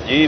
جی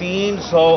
300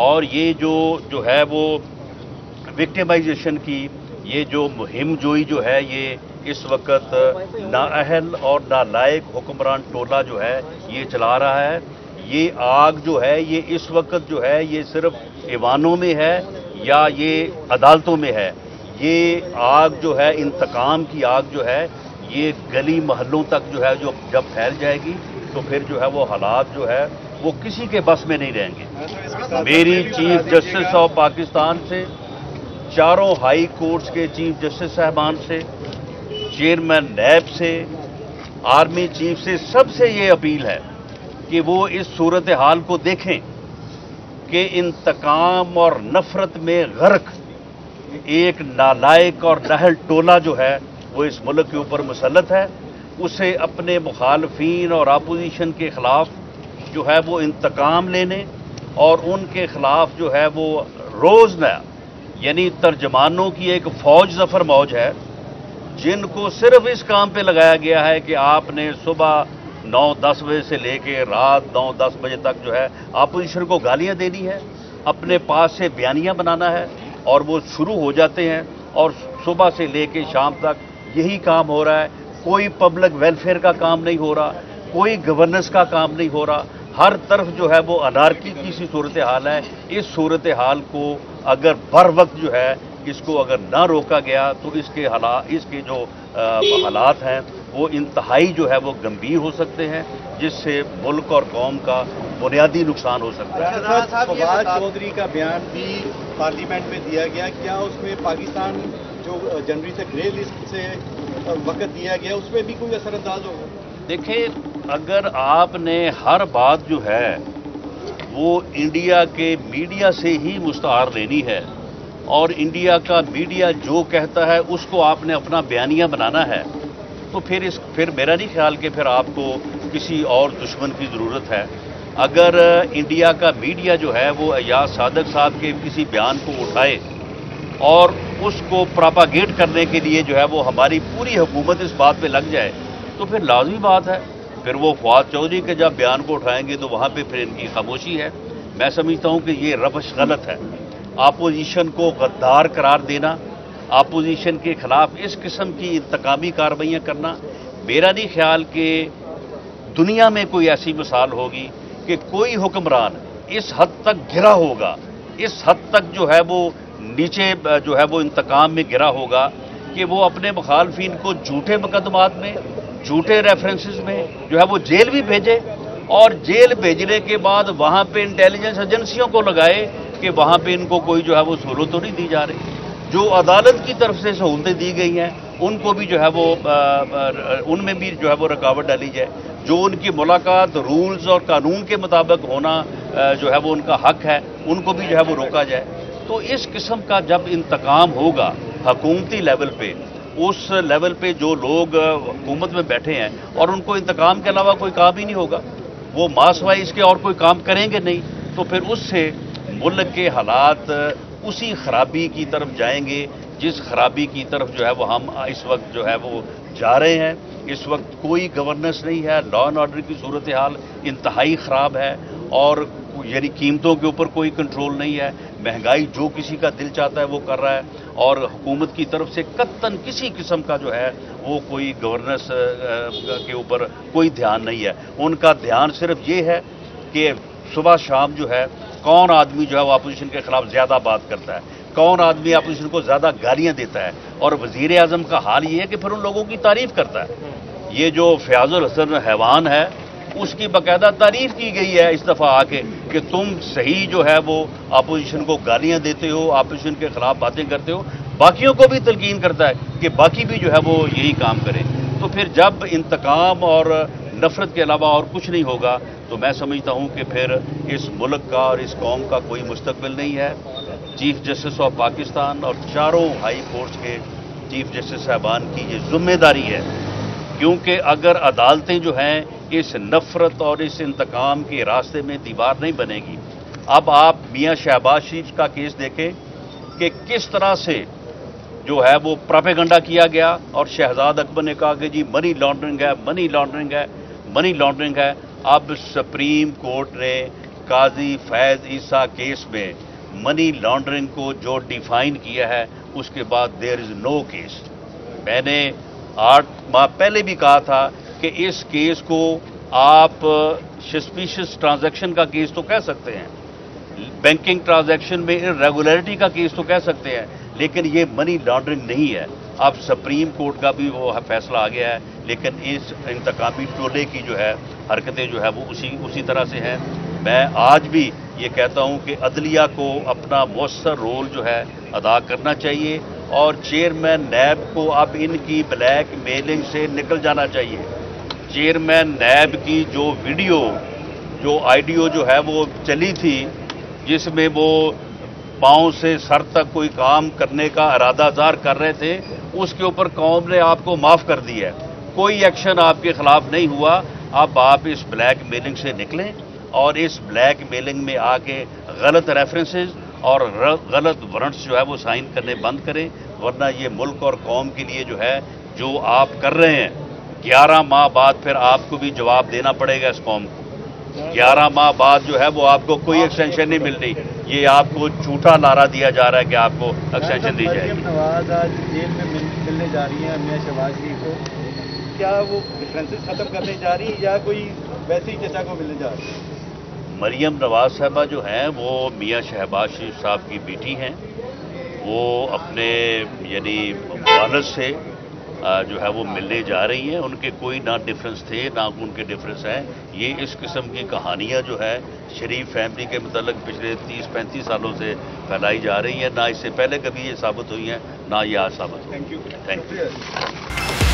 اور یہ جو ہے وہ وکٹمائزیشن کی یہ جو مہم جوئی جو ہے یہ اس وقت نااہل اور نالائق حکمران ٹولہ جو ہے یہ چلا رہا ہے. یہ آگ جو ہے یہ اس وقت جو ہے یہ صرف ایوانوں میں ہے یا یہ عدالتوں میں ہے. یہ آگ جو ہے انتقام کی آگ جو ہے یہ گلی محلوں تک جو ہے جو جب پھیل جائے گی تو پھر جو ہے وہ حالات جو ہے وہ کسی کے بس میں نہیں رہیں گے. میری چیف جسٹس آف پاکستان سے، چاروں ہائی کورٹس کے چیف جسٹس صاحبان سے، چیئرمین نیب سے، آرمی چیف سے، سب سے یہ اپیل ہے کہ وہ اس صورتحال کو دیکھیں کہ انتقام اور نفرت میں غرق ایک نالائق اور نااہل ٹولہ جو ہے وہ اس ملک کے اوپر مسلط ہے. اسے اپنے مخالفین اور اپوزیشن کے خلاف جو ہے وہ انتقام لینے اور ان کے خلاف جو ہے وہ روزنہ یعنی ترجمانوں کی ایک فوج ظفر موج ہے جن کو صرف اس کام پہ لگایا گیا ہے کہ آپ نے صبح 9-10 بجے سے لے کے رات 9-10 بجے تک جو ہے اپوزیشن کو گالیاں دینی ہے، اپنے پاس سے بیانیاں بنانا ہے اور وہ شروع ہو جاتے ہیں اور صبح سے لے کے شام تک یہی کام ہو رہا ہے. کوئی پبلک ویلفیئر کا کام نہیں ہو رہا، کوئی گورننس کا کام نہیں ہو رہا. ہر طرف جو ہے وہ انارکی کی سی صورتحال ہے. اس صورتحال کو اگر بر وقت جو ہے اس کو اگر نہ روکا گیا تو اس کے جو حالات ہیں وہ انتہائی جو ہے وہ گمبھیر ہو سکتے ہیں جس سے ملک اور قوم کا بنیادی نقصان ہو سکتا ہے. فواد چودھری کا بیان بھی پارلیمنٹ میں دیا گیا، کیا اس میں پاکستان جو جنوری سے گرے لسٹ سے وقت دیا گیا اس میں بھی کوئی اثر انداز ہوگا؟ دیکھیں، اگر آپ نے ہر بات جو ہے وہ انڈیا کے میڈیا سے ہی مستعار لینی ہے اور انڈیا کا میڈیا جو کہتا ہے اس کو آپ نے اپنا بیانیہ بنانا ہے تو پھر میرا نہیں خیال کہ پھر آپ کو کسی اور دشمن کی ضرورت ہے. اگر انڈیا کا میڈیا جو ہے وہ ایاز صادق صاحب کے کسی بیان کو اٹھائے اور اس کو پراپاگیٹ کرنے کے لیے جو ہے وہ ہماری پوری حکومت اس بات پہ لگ جائے تو پھر لازمی بات ہے پھر وہ فواد چودھری کے جب بیان کو اٹھائیں گے تو وہاں پہ پھر ان کی خاموشی ہے. میں سمجھتا ہوں کہ یہ روش غلط ہے. اپوزیشن کو غدار قرار دینا، اپوزیشن کے خلاف اس قسم کی انتقامی کارروائیاں کرنا، میرا نہیں خیال کہ دنیا میں کوئی ایسی مثال ہوگی کہ کوئی حکمران اس حد تک گرا ہوگا، اس حد تک جو ہے وہ نیچے جو ہے وہ انتقام میں گرا ہوگا کہ وہ اپنے مخالفین کو جھوٹے مقدمات میں، جھوٹے ریفرنسز میں جو ہے وہ جیل بھی بھیجے اور جیل بھیجنے کے بعد وہاں پہ انٹیلیجنس ایجنسیوں کو لگائے کہ وہاں پہ ان کو کوئی جو ہے وہ سہولت تو نہیں دی جا رہی. جو عدالت کی طرف سے سہولتیں دی گئی ہیں ان کو بھی جو ہے وہ ان میں بھی جو ہے وہ رکاوٹ ڈالی جائے. جو ان کی ملاقات رولز اور قانون کے مطابق ہونا جو ہے وہ ان کا حق ہے ان کو بھی جو ہے وہ روکا جائے. تو اس قسم کا جب انتقام ہوگا حکومتی لیول پہ، اس لیول پہ جو لوگ حکومت میں بیٹھے ہیں اور ان کو انتقام کے علاوہ کوئی کام ہی نہیں ہوگا، وہ ماس وائز کے اور کوئی کام کریں گے نہیں، تو پھر اس سے ملک کے حالات اسی خرابی کی طرف جائیں گے جس خرابی کی طرف جو ہے وہ ہم اس وقت جو ہے وہ جا رہے ہیں. اس وقت کوئی گورننس نہیں ہے، لا اینڈ آرڈر کی صورتحال انتہائی خراب ہے اور یعنی قیمتوں کے اوپر کوئی کنٹرول نہیں ہے. مہنگائی جو کسی کا دل چاہتا ہے وہ کر رہا ہے اور حکومت کی طرف سے قطعاً کسی قسم کا جو ہے وہ کوئی گورننس کے اوپر کوئی دھیان نہیں ہے. ان کا دھیان صرف یہ ہے کہ صبح شام جو ہے کون آدمی جو ہے وہ اپوزیشن کے خلاف زیادہ بات کرتا ہے، کون آدمی اپوزیشن کو زیادہ گالیاں دیتا ہے، اور وزیر اعظم کا حال یہ ہے کہ پھر ان لوگوں کی تعریف کرتا ہے. یہ جو فیاض الحسن حیوان ہے اس کی باقاعدہ تعریف کی گئی ہے اس دفعہ آ کے کہ تم صحیح جو ہے وہ اپوزیشن کو گالیاں دیتے ہو، اپوزیشن کے خلاف باتیں کرتے ہو، باقیوں کو بھی تلقین کرتا ہے کہ باقی بھی جو ہے وہ یہی کام کریں. تو پھر جب انتقام اور نفرت کے علاوہ اور کچھ نہیں ہوگا تو میں سمجھتا ہوں کہ پھر اس ملک کا اور اس قوم کا کوئی مستقبل نہیں ہے. چیف جسٹس آف پاکستان اور چاروں ہائی کورٹس کے چیف جسٹس صاحبان کی یہ ذمہ داری ہے، کیونکہ اگر عدالتیں جو ہیں اس نفرت اور اس انتقام کے راستے میں دیوار نہیں بنے گی. اب آپ میاں شہباز شریف کا کیس دیکھیں کہ کس طرح سے جو ہے وہ پراپیگنڈا کیا گیا اور شہزاد اکبر نے کہا کہ جی منی لانڈرنگ ہے، منی لانڈرنگ ہے، منی لانڈرنگ ہے. اب سپریم کورٹ نے قاضی فیض عیسیٰ کیس میں منی لانڈرنگ کو جو ڈیفائن کیا ہے اس کے بعد دیر از نو کیس. میں نے 8 ماہ پہلے بھی کہا تھا کہ اس کیس کو آپ سسپیشس ٹرانزیکشن کا کیس تو کہہ سکتے ہیں, بینکنگ ٹرانزیکشن میں ریگولیرٹی کا کیس تو کہہ سکتے ہیں, لیکن یہ منی لانڈرنگ نہیں ہے. اب سپریم کورٹ کا بھی وہ فیصلہ آ گیا ہے, لیکن اس انتقامی ٹولے کی جو ہے حرکتیں جو ہے وہ اسی طرح سے ہیں. میں آج بھی یہ کہتا ہوں کہ عدلیہ کو اپنا مؤثر رول جو ہے ادا کرنا چاہیے, اور چیئرمین نیب کو اب ان کی بلیک میلنگ سے نکل جانا چاہیے. چیئرمین نیب کی جو ویڈیو جو آئیڈیو جو ہے وہ چلی تھی, جس میں وہ پاؤں سے سر تک کوئی کام کرنے کا ارادہ ظاہر کر رہے تھے, اس کے اوپر قوم نے آپ کو معاف کر دیا ہے. کوئی ایکشن آپ کے خلاف نہیں ہوا. اب آپ اس بلیک میلنگ سے نکلیں اور اس بلیک میلنگ میں آ کے غلط ریفرنسز اور غلط وارنٹس جو ہے وہ سائن کرنے بند کریں, ورنہ یہ ملک اور قوم کے لیے جو ہے جو آپ کر رہے ہیں 11 ماہ بعد پھر آپ کو بھی جواب دینا پڑے گا اس قوم کو. 11 ماہ بعد جو ہے وہ آپ کو کوئی ایکسٹینشن نہیں مل رہی. یہ آپ کو جھوٹا نعرہ دیا جا رہا ہے کہ آپ کو ایکسٹینشن دی جائے گی. مریم نواز آج جیل میں ملنے جا رہی ہیں میاں شہباز شریف کو, کیا وہ ڈفرینسز ختم کرنے جا رہی ہیں یا کوئی ویسے ہی چچا کو ملنے جا رہی ہیں؟ مریم نواز صاحبہ جو ہیں وہ میاں شہباز شریف صاحب کی بیٹی ہیں. وہ اپنے یعنی والد سے جو ہے وہ ملنے جا رہی ہیں. ان کے کوئی نہ ڈفرینس تھے نہ ان کے ڈفرینس ہیں. یہ اس قسم کی کہانیاں جو ہے شریف فیملی کے متعلق پچھلے 30-35 سالوں سے پھیلائی جا رہی ہیں. نہ اس سے پہلے کبھی یہ ثابت ہوئی ہیں, نہ یہ آج ثابت ہوئی. Thank you.